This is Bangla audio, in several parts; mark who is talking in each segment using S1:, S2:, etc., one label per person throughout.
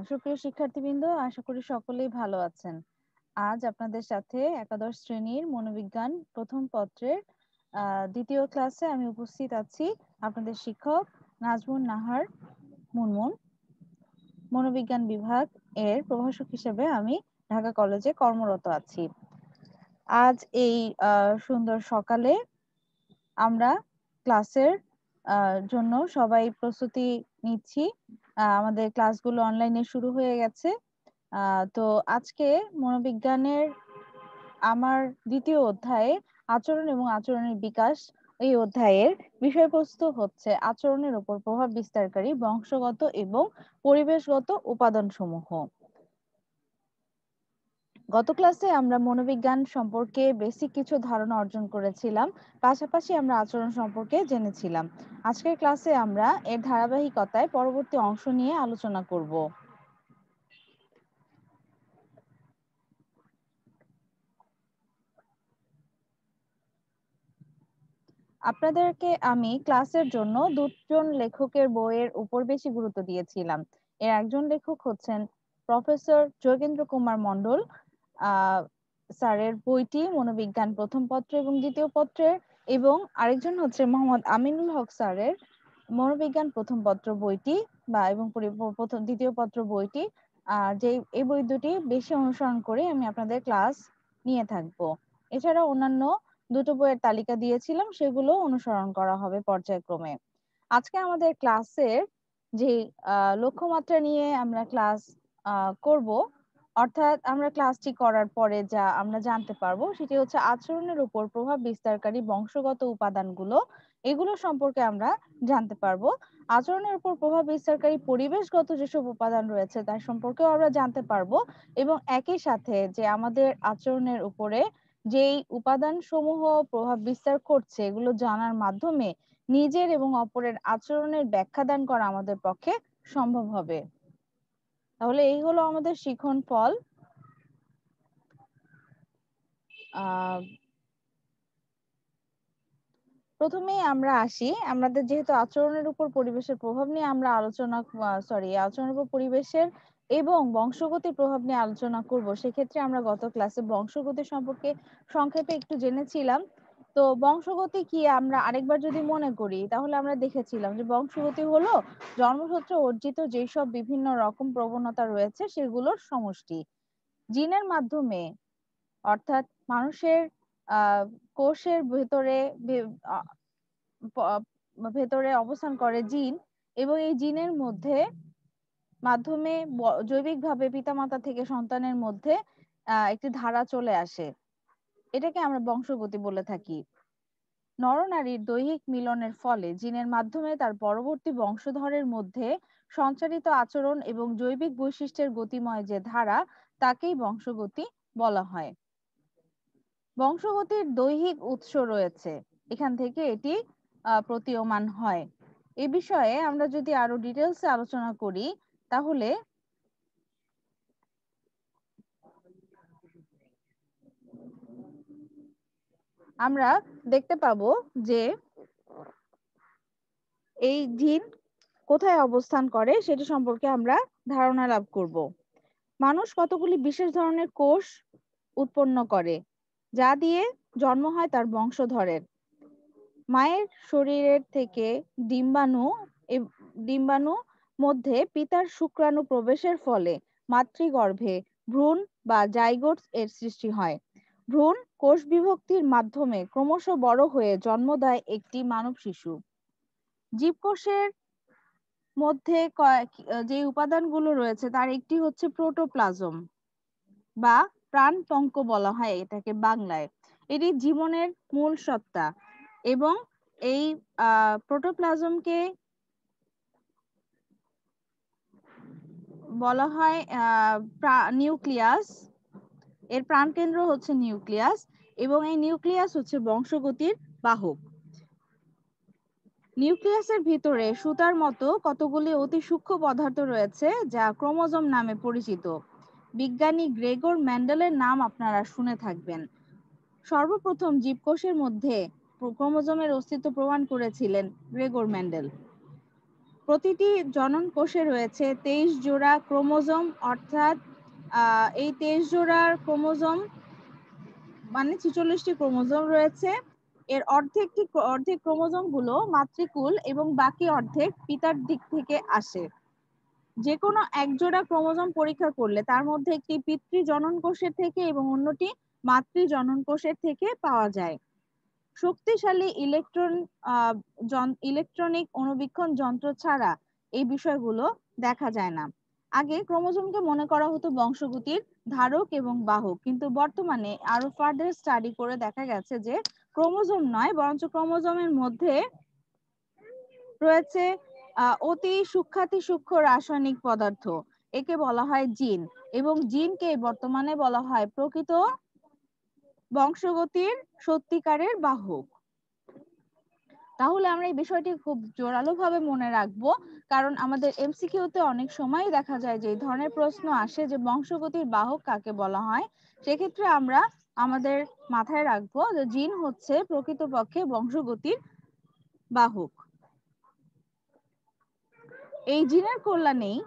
S1: সুপ্রিয় শিক্ষার্থীবৃন্দ, আশা করি সকলেই ভালো আছেন। আজ আপনাদের সাথে একাদশ শ্রেণীর মনোবিজ্ঞান প্রথম পত্রের দ্বিতীয় ক্লাসে আমি উপস্থিত আছি। আপনাদের শিক্ষক নাজমুন নাহার মুনমুন। মনোবিজ্ঞান বিভাগ এর প্রভাষক হিসেবে আমি ঢাকা কলেজে কর্মরত আছি। আজ এই সুন্দর সকালে আমরা ক্লাসের জন্য সবাই প্রস্তুতি নিচ্ছি। আমাদের ক্লাসগুলো অনলাইনে শুরু হয়ে গেছে। তো আজকে মনোবিজ্ঞানের আমার দ্বিতীয় অধ্যায়ে আচরণ এবং আচরণের বিকাশ, এই অধ্যায়ের বিষয়বস্তু হচ্ছে আচরণের উপর প্রভাব বিস্তারকারী বংশগত এবং পরিবেশগত উপাদানসমূহ। গত ক্লাসে আমরা মনোবিজ্ঞান সম্পর্কে বেসিক কিছু ধারণা অর্জন করেছিলাম, পাশাপাশি আমরা আচরণ সম্পর্কে জেনেছিলাম। আজকের ক্লাসে আমরা এর ধারাবাহিকতায় পরবর্তী অংশ নিয়ে আলোচনা করব। আপনাদেরকে আমি ক্লাসের জন্য দুজন লেখকের বইয়ের উপর বেশি গুরুত্ব দিয়েছিলাম। এর একজন লেখক হচ্ছেন প্রফেসর যোগেন্দ্র কুমার মণ্ডল স্যারের বইটি মনোবিজ্ঞান প্রথম পত্র এবং দ্বিতীয় পত্রের, এবং আরেকজন হচ্ছে মোহাম্মদ আমিনুল হক স্যারের মনোবিজ্ঞান প্রথম পত্র বইটি এবং প্রথম দ্বিতীয় পত্র বইটি। যে এই বই দুটি বেশি অনুসরণ করে আমি আপনাদের ক্লাস নিয়ে থাকবো। এছাড়া অন্যান্য দুটো বইয়ের তালিকা দিয়েছিলাম, সেগুলো অনুসরণ করা হবে পর্যায়ক্রমে। আজকে আমাদের ক্লাসের যে লক্ষ্যমাত্রা নিয়ে আমরা ক্লাস করব, অর্থাৎ আমরা ক্লাসটি করার পরে যা আমরা জানতে পারবো সেটি হচ্ছে আচরণের উপর প্রভাব বিস্তারকারী বংশগত উপাদানগুলো, এগুলো সম্পর্কে আমরা জানতে পারবো। আচরণের উপর প্রভাব বিস্তারকারী পরিবেশগত যেসব উপাদান রয়েছে তার সম্পর্কেও আমরা জানতে পারবো, এবং একই সাথে যে আমাদের আচরণের উপরে যেই উপাদান সমূহ প্রভাব বিস্তার করছে এগুলো জানার মাধ্যমে নিজের এবং অপরের আচরণের ব্যাখ্যা দান করা আমাদের পক্ষে সম্ভব হবে। তাহলে এই হলো আমাদের শিখন ফল। প্রথমেই আমরা আসি, আমাদের যেহেতু আচরণের উপর পরিবেশের প্রভাব নিয়ে আমরা আচরণের উপর পরিবেশের এবং বংশগতির প্রভাব নিয়ে আলোচনা করব, সেক্ষেত্রে আমরা গত ক্লাসে বংশগতি সম্পর্কে সংক্ষেপে একটু জেনেছিলাম। তো বংশগতি কি আমরা আরেকবার যদি মনে করি, তাহলে আমরা দেখেছিলাম যে বংশগতি হলো জন্মসূত্রে অর্জিত যেসব বিভিন্ন রকম প্রবণতা রয়েছে সেগুলোর সমষ্টি। জিনের মাধ্যমে, অর্থাৎ মানুষের কোষের ভেতরে অবস্থান করে জিন, এবং এই জিনের মাধ্যমে জৈবিকভাবে পিতামাতা থেকে সন্তানের মধ্যে একটি ধারা চলে আসে, এটাকে আমরা বংশগতি বলে থাকি। নরনারীর দৈহিক মিলনের ফলে জিনের মাধ্যমে তার পরবর্তী বংশধরের মধ্যে সঞ্চারিত আচরণ এবং জৈবিক বৈশিষ্ট্যের গতিময় যে ধারা, তাকেই বংশগতি বলা হয়। বংশগতির দৈহিক উৎস রয়েছে, এখান থেকে এটি প্রতীয়মান হয়। এ বিষয়ে আমরা যদি আরো ডিটেলসে আলোচনা করি, তাহলে আমরা দেখতে পাবো যে এই জিন কোথায় অবস্থান করে সেটি সম্পর্কে আমরা ধারণা লাভ করব। মানুষ কতগুলি বিশেষ ধরনের কোষ উৎপন্ন করে, যা দিয়ে জন্ম হয় তার বংশধরের। মায়ের শরীরের থেকে ডিম্বাণু মধ্যে পিতার শুক্রাণু প্রবেশের ফলে মাতৃগর্ভে ভ্রূণ বা জাইগোট এর সৃষ্টি হয়। ভ্রূণ কোষ বিভক্তির মাধ্যমে ক্রমশ বড় হয়ে জন্ম দেয় একটি মানব শিশু। জীবকোষের মধ্যে যে উপাদানগুলো রয়েছে তার একটি হচ্ছে প্রোটোপ্লাজম বা প্রাণপঙ্ক বলা হয় এটাকে বাংলায়। এটি জীবনের মূল সত্তা, এবং এই প্রোটোপ্লাজমকে বলা হয় নিউক্লিয়াস। এর প্রাণকেন্দ্র হচ্ছে নিউক্লিয়াস, এবং এই নিউক্লিয়াস হচ্ছে বংশগতির বাহক। নিউক্লিয়াসের ভিতরে সুতার মতো কতগুলি অতি সূক্ষ্ম পদার্থ রয়েছে যা ক্রোমোজোম নামে পরিচিত। বিজ্ঞানী গ্রেগর মেন্ডেলের নাম আপনারা শুনে থাকবেন। সর্বপ্রথম জীবকোষের মধ্যে ক্রোমোজোমের অস্তিত্ব প্রমাণ করেছিলেন গ্রেগর মেন্ডেল। প্রতিটি জনন কোষে রয়েছে 23 জোড়া ক্রোমোজোম, অর্থাৎ এই 23 জোড়ার ক্রোমোজোম মানে 46টি ক্রোমোজোম রয়েছে। এর অর্ধেক ক্রোমোজোম গুলো মাতৃকুল এবং বাকি অর্ধেক পিতার দিক থেকে আসে। যে কোনো এক জোড়া ক্রোমোজোম পরীক্ষা করলে তার মধ্যে একটি পিতৃ জনন কোষের থেকে এবং অন্যটি মাতৃ জনন কোষের থেকে পাওয়া যায়। শক্তিশালী ইলেকট্রনিক অণুবীক্ষণ যন্ত্র ছাড়া এই বিষয়গুলো দেখা যায় না। আগে ক্রোমোজোমকে মনে করা হতো বংশগতির ধারক এবং বাহক, কিন্তু বর্তমানে আরো ফার্দার স্টাডি করে দেখা গেছে যে ক্রোমোজোম নয়, বরঞ্চ ক্রোমোজোমের মধ্যে রয়েছে অতি সূক্ষ্ম রাসায়নিক পদার্থ, একে বলা হয় জিন, এবং জিনকে বর্তমানে বলা হয় প্রকৃত বংশগতির সত্যিকারের বাহক। তাহলে আমরা এই বিষয়টি খুব জোরালো ভাবে মনে রাখবো, কারণ আমাদের এমসিকিউতে অনেক সময় দেখা যায় যে এই ধরনের প্রশ্ন আসে যে বংশগতির বাহক কাকে বলা হয়। সেক্ষেত্রে আমরা আমাদের মাথায় রাখবো যে জিন হচ্ছে প্রকৃতপক্ষে বংশগতির বাহক। এই জিনের কল্যাণেই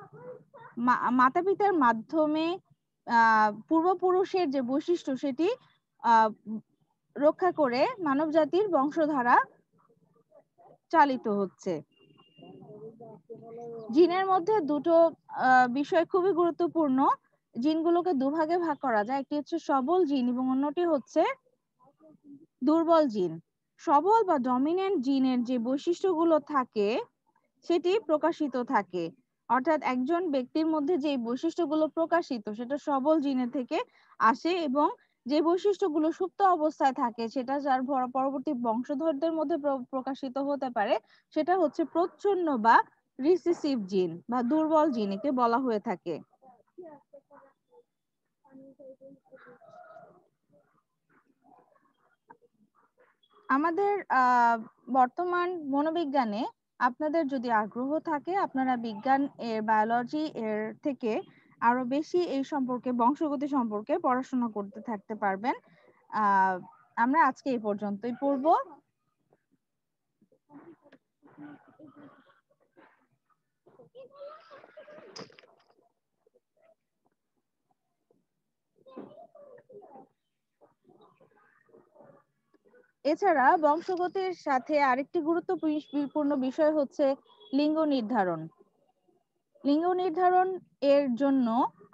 S1: মাতা পিতার মাধ্যমে পূর্বপুরুষের যে বৈশিষ্ট্য সেটি রক্ষা করে মানব জাতির বংশধারা চালিত হচ্ছে। জিনের মধ্যে দুটো বিষয় খুবই গুরুত্বপূর্ণ। জিনগুলোকে দুভাগে ভাগ করা যায়, একটি হচ্ছে সবল জিন এবং অন্যটি হচ্ছে দুর্বল জিন। সবল বা ডমিন্যান্ট জিনের যে বৈশিষ্ট্যগুলো থাকে সেটি প্রকাশিত থাকে, অর্থাৎ একজন ব্যক্তির মধ্যে যে বৈশিষ্ট্যগুলো প্রকাশিত সেটা সবল জিনের থেকে আসে, এবং যে বৈশিষ্ট্যগুলো সুপ্ত অবস্থায় থাকে সেটা যার পরবর্তী বংশধরদের মধ্যে প্রকাশিত হতে পারে সেটা হচ্ছে প্রচ্ছন্ন বা রিসিসিভ জিন বা দুর্বল জিন, একে বলা হয়ে থাকে। আমাদের বর্তমান মনোবিজ্ঞানে আপনাদের যদি আগ্রহ থাকে, আপনারা বিজ্ঞান এর বায়োলজি এর থেকে আরো বেশি এই সম্পর্কে বংশগতি সম্পর্কে পড়াশোনা করতে থাকতে পারবেন। আমরা আজকে এই পর্যন্তই পড়ব। এছাড়া বংশগতির সাথে আরেকটি গুরুত্বপূর্ণ বিষয় হচ্ছে লিঙ্গ নির্ধারণ। লিঙ্গ নির্ধারণ এর জন্য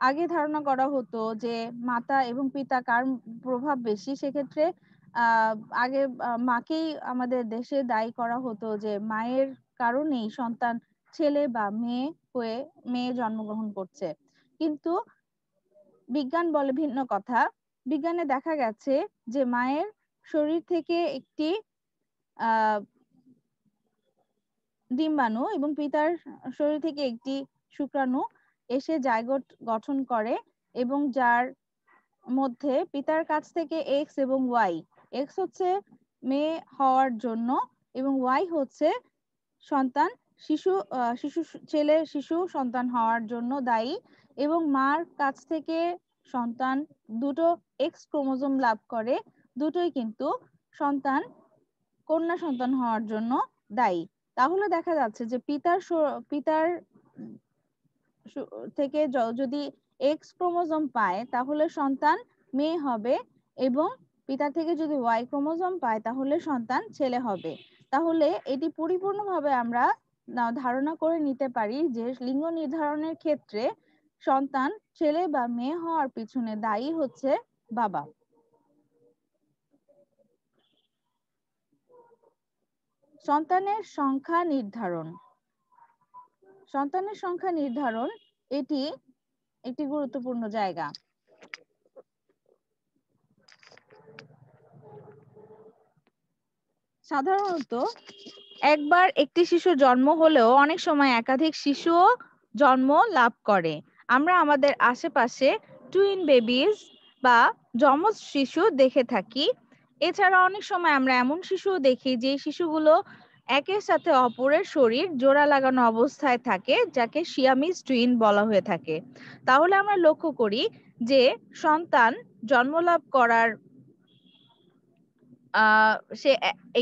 S1: আগে ধারণা করা হতো যে মাতা এবং পিতা কার প্রভাব বেশি। সেক্ষেত্রে আগে মাকেই আমাদের দেশে দায়ী করা হতো যে মায়ের কারণেই সন্তান ছেলে বা মেয়ে জন্মগ্রহণ করছে, কিন্তু বিজ্ঞান বলে ভিন্ন কথা। বিজ্ঞানে দেখা গেছে যে মায়ের শরীর থেকে একটি ডিম্বাণু এবং পিতার শরীর থেকে একটি শুক্রাণু এসে জাইগোট গঠন করে, এবং যার মধ্যে পিতার কাছ থেকে এক্স এবং ওয়াই, এক্স হচ্ছে মেয়ে হওয়ার জন্য এবং ওয়াই হচ্ছে সন্তান শিশু সন্তান হওয়ার জন্য দায়ী, এবং মার কাছ থেকে সন্তান দুটো এক্স ক্রোমোজোম লাভ করে, দুটোই কিন্তু কন্যা সন্তান হওয়ার জন্য দায়ী। তাহলে দেখা যাচ্ছে যে পিতার থেকে যদি এক্স ক্রোমোজোম পায় তাহলে সন্তান মেয়ে হবে, এবং পিতা থেকে যদি ওয়াই ক্রোমোজোম পায় তাহলে সন্তান ছেলে হবে। তাহলে এটি পরিপূর্ণভাবে আমরা ধারণা করে নিতে পারি যে লিঙ্গ নির্ধারণের ক্ষেত্রে সন্তান ছেলে বা মেয়ে হওয়ার পিছনে দায়ী হচ্ছে বাবা। সন্তানের সংখ্যা নির্ধারণ এটি একটি গুরুত্বপূর্ণ জায়গা। সাধারণত একবার একটি শিশু জন্ম হলেও অনেক সময় একাধিক শিশুও জন্ম লাভ করে। আমরা আমাদের আশেপাশে টুইন বেবিজ বা যমজ শিশু দেখে থাকি। এছাড়া অনেক সময় আমরা এমন শিশু দেখি যে শিশুগুলো একের সাথে অপরের শরীর জোড়া লাগানো অবস্থায় থাকে, যাকে সিয়ামিজ টুইন বলা হয়ে থাকে। তাহলে আমরা লক্ষ্য করি যে সন্তান জন্মলাভ করার সে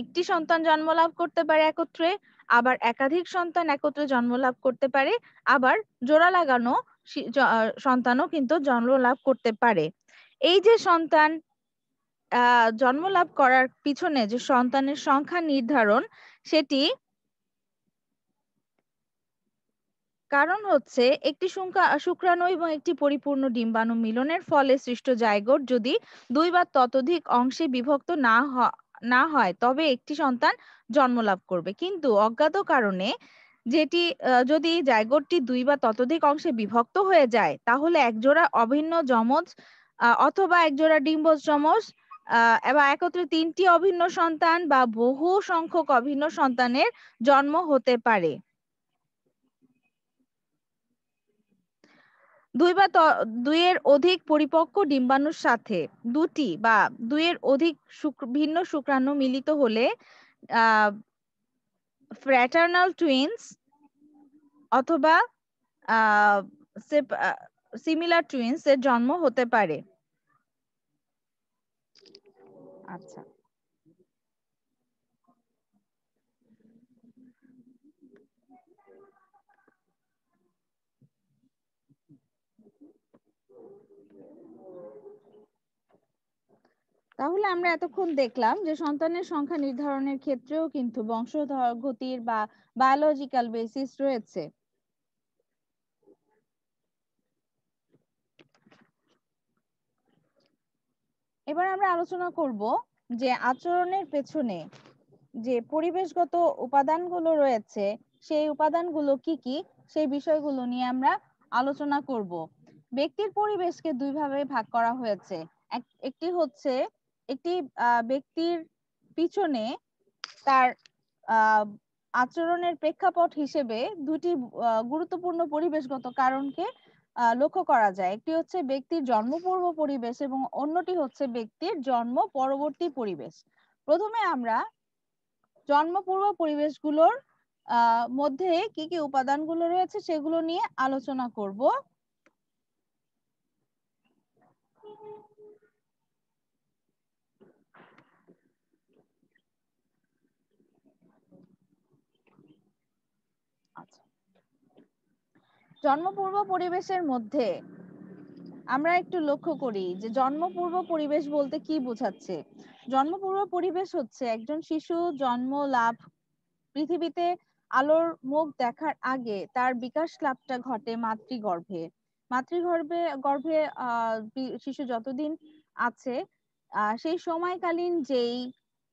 S1: একটি সন্তান জন্ম লাভ করতে পারে একত্রে, আবার একাধিক সন্তান একত্রে জন্ম লাভ করতে পারে, আবার জোড়া লাগানো সন্তানও কিন্তু জন্ম লাভ করতে পারে। এই যে সন্তান জন্ম লাভ করার পিছনে যে সন্তানের সংখ্যা নির্ধারণ, সেটি কারণ হচ্ছে একটি শুক্রাণু এবং একটি পরিপূর্ণ ডিম্বাণু মিলনের ফলে সৃষ্ট জাইগোট যদি দুই বা ততোধিক অংশে বিভক্ত না হয় তবে একটি সন্তান জন্ম লাভ করবে। কিন্তু অজ্ঞাত কারণে যেটি যদি জাইগোটটি দুই বা ততোধিক অংশে বিভক্ত হয়ে যায় তাহলে একজোড়া অভিন্ন যমজ অথবা একজোড়া ডিম্বজ যমজ বা একত্রে তিনটি অভিন্ন সন্তান বা বহু সংখ্যক অভিন্ন সন্তানের জন্ম হতে পারে। দুইয়ের অধিক পরিপক্ক ডিম্বাণুর সাথে দুটি বা দুইয়ের অধিক ভিন্ন শুক্রাণু মিলিত হলে ফ্র্যাটার্নাল টুইনস অথবা সিমিলার টুইনস এর জন্ম হতে পারে। আচ্ছা, তাহলে আমরা এতক্ষণ দেখলাম যে সন্তানের সংখ্যা নির্ধারণের ক্ষেত্রেও কিন্তু বংশগতির বা বায়োলজিক্যাল বেসিস রয়েছে। এবার আমরা আলোচনা করব যে আচরণের পেছনে যে পরিবেশগত উপাদানগুলো রয়েছে সেই উপাদানগুলো কি কি, সেই বিষয়গুলো নিয়ে আমরা আলোচনা করব। ব্যক্তির পরিবেশকে দুই ভাবে ভাগ করা হয়েছে। একটি হচ্ছে একটি ব্যক্তির পিছনে তার আচরণের প্রেক্ষাপট হিসেবে দুটি গুরুত্বপূর্ণ পরিবেশগত কারণকে লক্ষ্য করা যায়। একটি হচ্ছে ব্যক্তির জন্মপূর্ব পরিবেশ এবং অন্যটি হচ্ছে ব্যক্তির জন্ম পরবর্তী পরিবেশ। প্রথমে আমরা জন্মপূর্ব পরিবেশগুলোর মধ্যে কি কি উপাদানগুলো রয়েছে সেগুলো নিয়ে আলোচনা করব। আচ্ছা, জন্মপূর্ব পরিবেশের মধ্যে আমরা একটু লক্ষ্য করি যে জন্মপূর্ব পরিবেশ বলতে কি বোঝাচ্ছে। জন্মপূর্ব পরিবেশ হচ্ছে একজন শিশু জন্ম লাভ পৃথিবীতে আলোর মুখ দেখার আগে তার বিকাশ লাভটা ঘটে মাতৃগর্ভে। গর্ভে শিশু যতদিন আছে সেই সময়কালীন যেই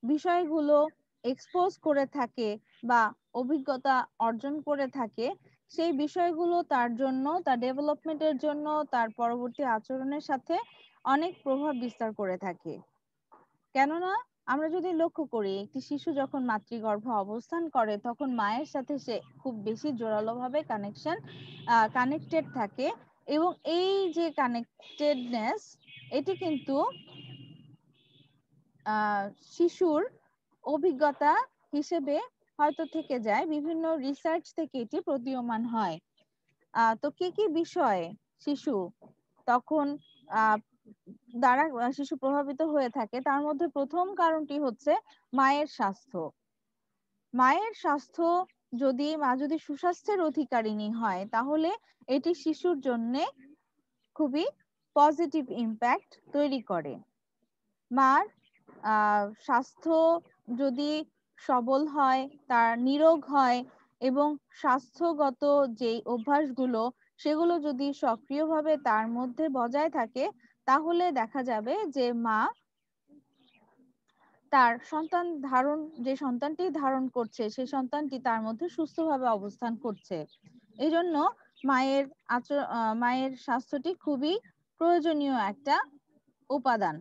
S1: বিষয়গুলো এক্সপোজ করে থাকে বা অভিজ্ঞতা অর্জন করে থাকে সেই বিষয়গুলো তার জন্য, তার ডেভেলপমেন্টের জন্য, তার পরবর্তী আচরণের সাথে অনেক প্রভাব বিস্তার করে থাকে। কেননা আমরা যদি লক্ষ্য করি একটি শিশু যখন মাতৃগর্ভে অবস্থান করে তখন মায়ের সাথে সে খুব বেশি জোরালোভাবে কানেক্টেড থাকে এবং এই যে কানেক্টেডনেস এটি কিন্তু শিশুর অভিজ্ঞতা হিসেবে হয়তো থেকে যায়, বিভিন্ন রিসার্চ থেকে এটি প্রতীয়মান হয়। তো কি কি বিষয়ে শিশু তখন আহ দ্বারা শিশু প্রভাবিত হয়ে থাকে তার মধ্যে প্রথম কারণটি হচ্ছে মায়ের স্বাস্থ্য। মায়ের স্বাস্থ্য যদি মা যদি সুস্বাস্থ্যের অধিকারিণী হয় তাহলে এটি শিশুর জন্য খুবই পজিটিভ ইম্প্যাক্ট তৈরি করে। মার স্বাস্থ্য যদি সবল হয়, তার নিরোগ হয় এবং স্বাস্থ্যগত যেই অভ্যাসগুলো সেগুলো যদি সক্রিয়ভাবে তার মধ্যে বজায় থাকে তাহলে দেখা যাবে যে মা তার যে সন্তানটি ধারণ করছে সেই সন্তানটি তার মধ্যে সুস্থভাবে অবস্থান করছে। এই জন্য মায়ের স্বাস্থ্যটি খুবই প্রয়োজনীয় একটা উপাদান।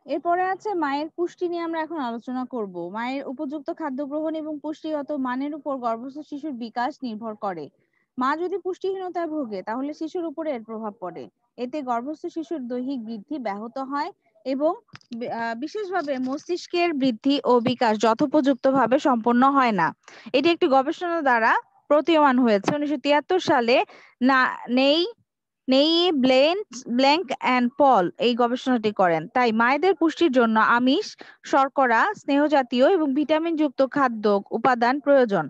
S1: এরপরে আছে মায়ের পুষ্টি নিয়ে আমরা এখন আলোচনা করব। মায়ের উপযুক্ত খাদ্য গ্রহণ এবং পুষ্টিগত মানের উপর গর্ভস্থ শিশুর বিকাশ নির্ভর করে। মা যদি পুষ্টিহীনতায় ভোগে তাহলে শিশুর উপরে এর প্রভাব পড়ে। এতে গর্ভস্থ শিশুর দৈহিক বৃদ্ধি ব্যাহত হয় এবং বিশেষভাবে মস্তিষ্কের বৃদ্ধি ও বিকাশ যথোপযুক্তভাবে সম্পন্ন হয় না। এটি একটি গবেষণা দ্বারা প্রতীয়মান হয়েছে। 1973 সালে না নেই নেই ব্ল্যাঙ্ক অ্যান্ড পল এই গবেষণাটি করেন। তাই মায়েদের পুষ্টির জন্য আমিষ, শর্করা, স্নেহ জাতীয় এবং ভিটামিন যুক্ত খাদ্য উপাদান প্রয়োজন।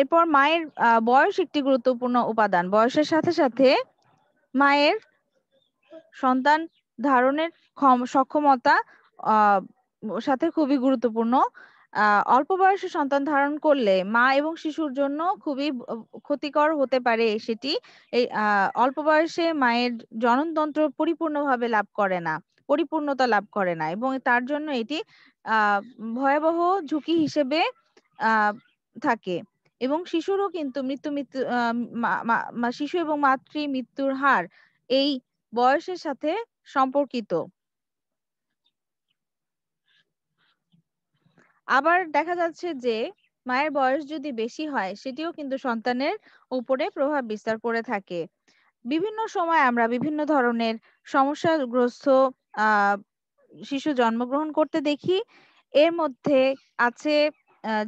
S1: এরপর মায়ের বয়স একটি গুরুত্বপূর্ণ উপাদান। বয়সের সাথে সাথে মায়ের সন্তান ধারণের সক্ষমতা সাথে খুবই গুরুত্বপূর্ণ। অল্প বয়সে সন্তান ধারণ করলে মা এবং শিশুর জন্য খুবই ক্ষতিকর হতে পারে সেটি। এই অল্প বয়সে মায়ের জননতন্ত্র পরিপূর্ণতা লাভ করে না এবং তার জন্য এটি ভয়াবহ ঝুঁকি হিসেবে থাকে। এবং শিশুরও কিন্তু শিশু এবং মাতৃ মৃত্যুর হার এই বয়সের সাথে সম্পর্কিত। আবার দেখা যাচ্ছে যে মায়ের বয়স যদি বেশি হয় সেটিও কিন্তু সন্তানের উপরে প্রভাব বিস্তার করে থাকে। বিভিন্ন সময় আমরা বিভিন্ন ধরনের সমস্যাগ্রস্ত শিশু জন্মগ্রহণ করতে দেখি। এর মধ্যে আছে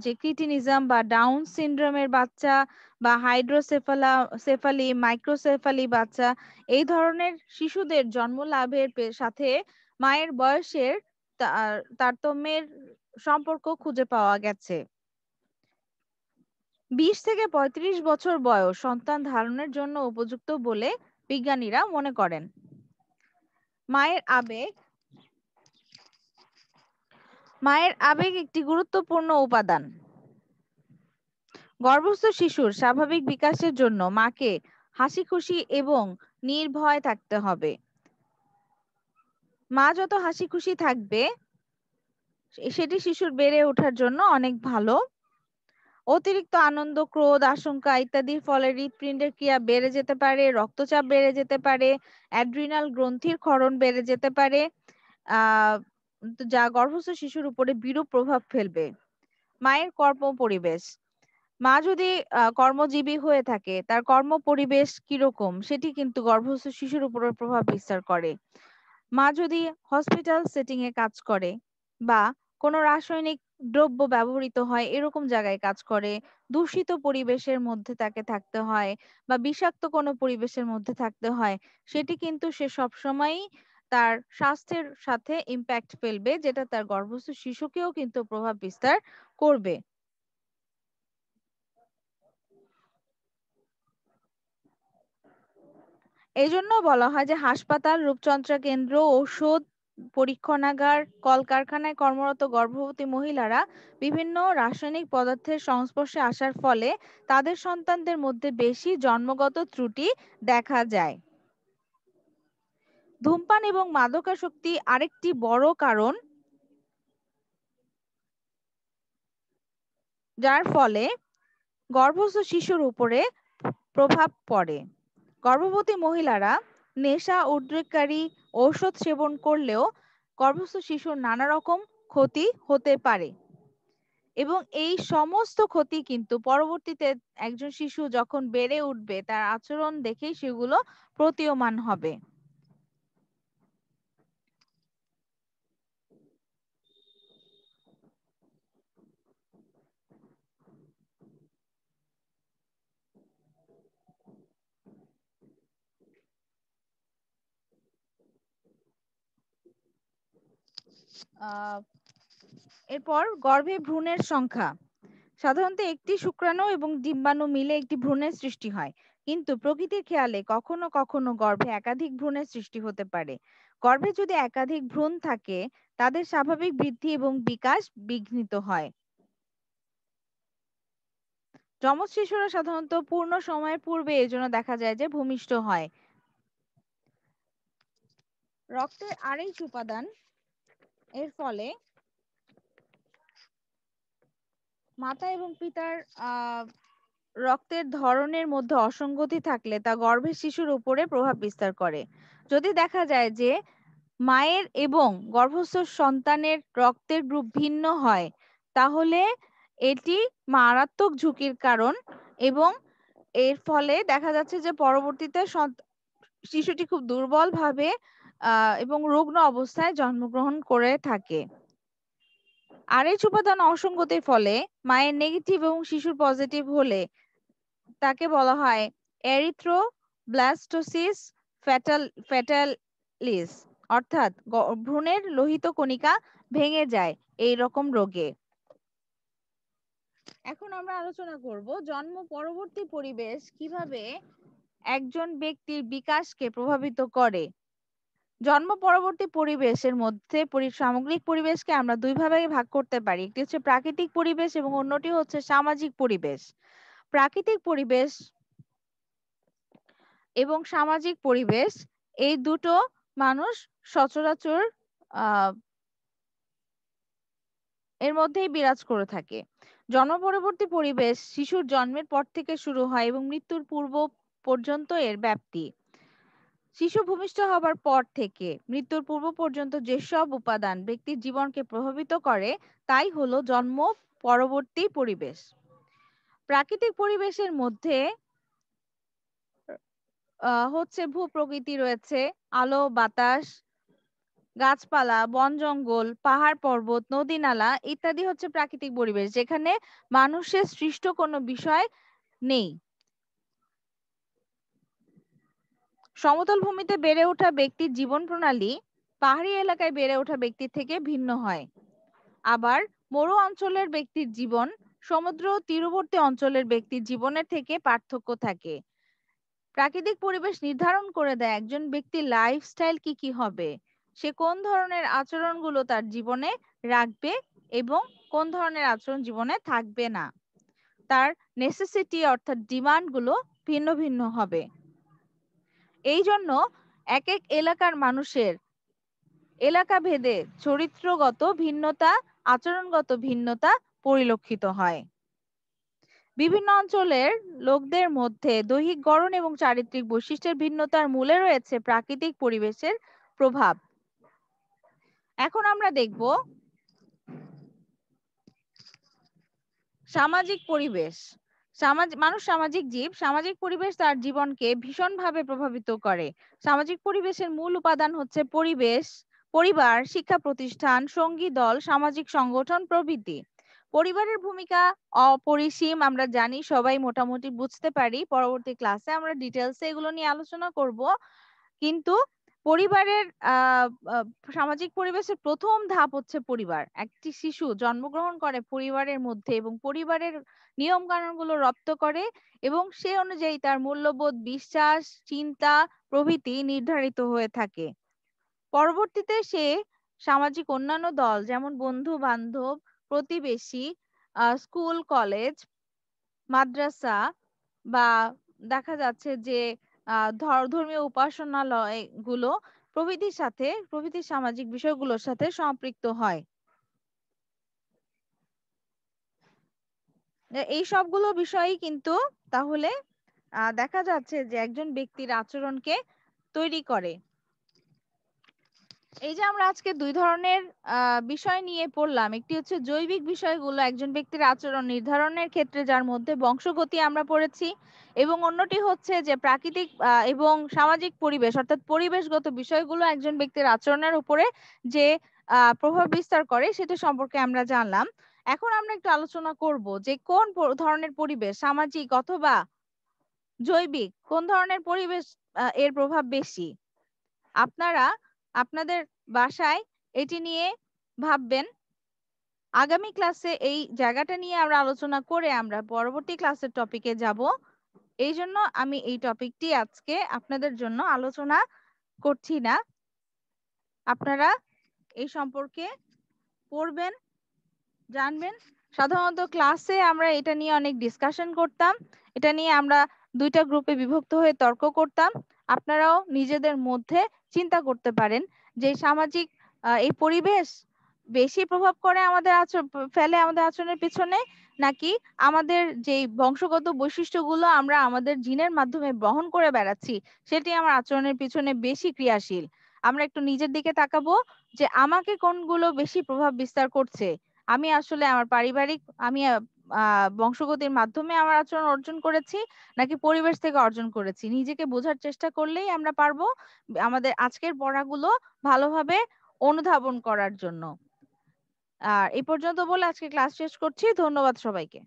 S1: যে ক্রিটিনিজম বা ডাউন সিনড্রোমের বাচ্চা বা হাইড্রোসেফালি মাইক্রোসেফালি বাচ্চা। এই ধরনের শিশুদের জন্ম লাভের সাথে মায়ের বয়সের তারতম্যের সম্পর্ক খুঁজে পাওয়া গেছে। 20 থেকে 35 বছর বয়স সন্তান ধারণের জন্য উপযুক্ত বলে বিজ্ঞানীরা মনে করেন। মায়ের আবেগ একটি গুরুত্বপূর্ণ উপাদান। গর্ভস্থ শিশুর স্বাভাবিক বিকাশের জন্য মাকে হাসিখুশি এবং নির্ভয় থাকতে হবে। মা যত হাসিখুশি থাকবে সেটি শিশুর বেড়ে ওঠার জন্য অনেক ভালো। অতিরিক্ত আনন্দ, ক্রোধ, আশঙ্কা ইত্যাদির ফলে হৃৎপিণ্ডের ক্রিয়া বেড়ে যেতে পারে, রক্তচাপ বেড়ে যেতে পারে, অ্যাড্রিনাল গ্রন্থির ক্ষরণ বেড়ে যেতে পারে, যা গর্ভস্থ শিশুর উপরে বিরূপ প্রভাব ফেলবে। মায়ের কর্ম পরিবেশ। মা যদি কর্মজীবী হয়ে থাকে তার কর্ম পরিবেশ কিরকম সেটি কিন্তু গর্ভস্থ শিশুর উপরে প্রভাব বিস্তার করে। মা যদি হসপিটাল সেটিং এ কাজ করে বা কোনো রাসায়নিক দ্রব্য ব্যবহৃত হয় এরকম জায়গায় কাজ করে, দূষিত পরিবেশের মধ্যে তাকে থাকতে হয় বা বিষাক্ত কোনো পরিবেশের মধ্যে থাকতে হয়, সেটি কিন্তু সে সবসময়ই তার স্বাস্থ্যের সাথে ইম্প্যাক্ট ফেলবে, যেটা তার গর্ভস্থ শিশুকেও কিন্তু প্রভাব বিস্তার করবে। এই জন্য বলা হয় যে হাসপাতাল, রূপচর্চা কেন্দ্র, ঔষধ পরীক্ষণাগার, কলকারখানায় কর্মরত গর্ভবতী মহিলারা বিভিন্ন রাসায়নিক পদার্থের সংস্পর্শে আসার ফলে তাদের সন্তানদের মধ্যে বেশি জন্মগত ত্রুটি দেখা যায়। ধূমপান এবং মাদকাসক্তি আরেকটি বড় কারণ, যার ফলে গর্ভস্থ শিশুর উপরে প্রভাব পড়ে। গর্ভবতী মহিলারা নেশা উদ্রেককারী ঔষধ সেবন করলেও গর্ভস্থ শিশুর নানা রকম ক্ষতি হতে পারে এবং এই সমস্ত ক্ষতি কিন্তু পরবর্তীতে একজন শিশু যখন বেড়ে উঠবে তার আচরণ দেখেই সেগুলো প্রতীয়মান হবে। এরপর গর্ভে ভ্রূণের সংখ্যা। সাধারণত একটি শুক্রাণু এবং ডিম্বাণু মিলে একটি ভ্রূণের সৃষ্টি হয়, কিন্তু প্রকৃতির খেয়ালে কখনো কখনো গর্ভে একাধিক ভ্রূণের সৃষ্টি হতে পারে। গর্ভে যদি একাধিক ভ্রূণ থাকে তাদের স্বাভাবিক বৃদ্ধি এবং বিকাশ বিঘ্নিত হয়। যমজ শিশুরা সাধারণত পূর্ণ সময়ের পূর্বে এজন্য দেখা যায় যে ভূমিষ্ঠ হয়। রক্তের আরএইচ উপাদান এর ফলে মাতা এবং পিতার রক্তের ধরনের মধ্যে অসঙ্গতি থাকলে তা গর্ভের শিশুর উপরে প্রভাব বিস্তার করে। যদি দেখা যায় যে মায়ের এবং গর্ভস্থ সন্তানের রক্তের গ্রুপ ভিন্ন হয়, তাহলে এটি মারাত্মক ঝুঁকির কারণ এবং এর ফলে দেখা যাচ্ছে যে পরবর্তীতে শিশুটি খুব দুর্বলভাবে এবং রুগ্ন অবস্থায় জন্মগ্রহণ করে থাকে। RH উপাদান অসঙ্গতির ফলে মায়ের নেগেটিভ এবং শিশুর পজিটিভ হলে তাকে বলা হয় এরিথ্রোব্লাস্টোসিস ফ্যাটালিস, অর্থাৎ ভ্রূণের লোহিত কণিকা ভেঙে যায় এই রকম রোগে। এখন আমরা আলোচনা করব জন্ম পরবর্তী পরিবেশ কিভাবে একজন ব্যক্তির বিকাশকে প্রভাবিত করে। জন্ম পরবর্তী পরিবেশের মধ্যে সামগ্রিক পরিবেশকে আমরা দুই ভাগে ভাগ করতে পারি, একটি হচ্ছে প্রাকৃতিক পরিবেশ এবং অন্যটি হচ্ছে সামাজিক পরিবেশ। প্রাকৃতিক পরিবেশ এবং সামাজিক পরিবেশ এই দুটো মানুষ সচরাচর এর মধ্যেই বিরাজ করে থাকে। জন্ম পরবর্তী পরিবেশ শিশুর জন্মের পর থেকে শুরু হয় এবং মৃত্যুর পূর্ব পর্যন্ত এর ব্যাপ্তি। শিশু ভূমিষ্ঠ হবার পর থেকে মৃত্যুর পূর্ব পর্যন্ত যেসব উপাদান ব্যক্তির জীবনকে প্রভাবিত করে তাই হলো জন্ম পরবর্তী পরিবেশ। প্রাকৃতিক পরিবেশের মধ্যে হচ্ছে ভূপ্রকৃতি রয়েছে, আলো বাতাস, গাছপালা, বন জঙ্গল, পাহাড় পর্বত, নদী নালা ইত্যাদি হচ্ছে প্রাকৃতিক পরিবেশ, যেখানে মানুষের সৃষ্ট কোনো বিষয় নেই। সমতল ভূমিতে বেড়ে ওঠা ব্যক্তির জীবন প্রণালী পাহাড়ি এলাকায় বেড়ে ওঠা ব্যক্তির থেকে ভিন্ন হয়। আবার মরু অঞ্চলের ব্যক্তির জীবন সমুদ্র তীরবর্তী অঞ্চলের ব্যক্তির জীবনের থেকে পার্থক্য থাকে। প্রাকৃতিক পরিবেশ নির্ধারণ করে দেয় একজন ব্যক্তির লাইফস্টাইল কি হবে, সে কোন ধরনের আচরণগুলো তার জীবনে রাখবে এবং কোন ধরনের আচরণ জীবনে থাকবে না। তার নেসেসিটি অর্থাৎ ডিমান্ডগুলো ভিন্ন ভিন্ন হবে। এই জন্য এক এক এলাকার মানুষের এলাকা ভেদে চরিত্রগত ভিন্নতা, আচরণগত ভিন্নতা পরিলক্ষিত হয়। বিভিন্ন অঞ্চলের লোকদের মধ্যে দৈহিক গড়ন এবং চারিত্রিক বৈশিষ্ট্যের ভিন্নতার মূলে রয়েছে প্রাকৃতিক পরিবেশের প্রভাব। এখন আমরা দেখব সামাজিক পরিবেশ। মানুষ সামাজিক জীব। সামাজিক পরিবেশ তার জীবনকে ভীষণভাবে প্রভাবিত করে। সামাজিক পরিবেশের মূল উপাদান হচ্ছে পরিবার, শিক্ষা প্রতিষ্ঠান, সঙ্গী দল, সামাজিক সংগঠন প্রভৃতি। পরিবারের ভূমিকা অপরিসীম, আমরা জানি, সবাই মোটামুটি বুঝতে পারি। পরবর্তী ক্লাসে আমরা ডিটেলসে এগুলো নিয়ে আলোচনা করব। কিন্তু পরিবারের সামাজিক পরিবেশের প্রথম ধাপ হচ্ছে পরিবার। একটি শিশু জন্মগ্রহণ করে পরিবারের মধ্যে এবং পরিবারের নিয়ম কানুনগুলো রপ্ত করে এবং সে অনুযায়ী তার মূল্যবোধ, বিশ্বাস, চিন্তা প্রভৃতি নির্ধারিত হয়ে থাকে। পরবর্তীতে সে সামাজিক অন্যান্য দল যেমন বন্ধু বান্ধব, প্রতিবেশী, স্কুল কলেজ, মাদ্রাসা বা দেখা যাচ্ছে যে ধর্মীয় উপাসনালয় গুলো প্রভৃতির সামাজিক বিষয়গুলোর সাথে সম্পৃক্ত হয়। এই সবগুলো বিষয়ই কিন্তু তাহলে দেখা যাচ্ছে যে একজন ব্যক্তির আচরণকে তৈরি করে। এই যে আমরা আজকে দুই ধরনের বিষয় নিয়ে পড়লাম, একটি হচ্ছে জৈবিক বিষয়গুলো একজন ব্যক্তির আচরণ নির্ধারণের ক্ষেত্রে যার মধ্যে বংশগতি আমরা পড়েছি, এবং অন্যটি হচ্ছে যে প্রাকৃতিক এবং সামাজিক পরিবেশ অর্থাৎ পরিবেশগত বিষয়গুলো একজন ব্যক্তির আচরণের উপরে যে প্রভাব বিস্তার করে সেটা সম্পর্কে আমরা জানলাম। এখন আমরা একটু আলোচনা করব যে কোন ধরনের পরিবেশ, সামাজিক অথবা জৈবিক, কোন ধরনের পরিবেশ এর প্রভাব বেশি। আপনারা আপনাদের বাসায় এটি নিয়ে ভাববেন। আগামী ক্লাসে এই জায়গাটা নিয়ে আমরা আলোচনা করে আমরা পরবর্তী ক্লাসের টপিকে যাব। এই জন্য আমি এই টপিকটি আজকে আপনাদের জন্য আলোচনা করছি না। আপনারা এই সম্পর্কে পড়বেন, জানবেন। সাধারণত ক্লাসে আমরা এটা নিয়ে অনেক ডিসকাশন করতাম, এটা নিয়ে আমরা দুইটা গ্রুপে বিভক্ত হয়ে তর্ক করতাম। আপনারাও নিজেদের মধ্যে চিন্তা করতে পারেন যে সামাজিক এই পরিবেশ বেশি প্রভাব করে ফেলে আমাদের আচরণের পিছনে, নাকি আমাদের যে বংশগত বৈশিষ্ট্যগুলো আমরা আমাদের জিনের মাধ্যমে বহন করে বেড়াচ্ছি সেটি আমার আচরণের পিছনে বেশি ক্রিয়াশীল। আমরা একটু নিজের দিকে তাকাবো যে আমাকে কোনগুলো বেশি প্রভাব বিস্তার করছে। আমি আসলে আমার পারিবারিক আমি বংশগতির মাধ্যমে আমার আচরণ অর্জন করেছি নাকি পরিবেশ থেকে অর্জন করেছি। নিজেকে বোঝার চেষ্টা করলেই আমরা পারবো আমাদের আজকের পড়াগুলো ভালোভাবে অনুধাবন করার জন্য। আর এই পর্যন্ত বলে আজকে ক্লাস শেষ করছি। ধন্যবাদ সবাইকে।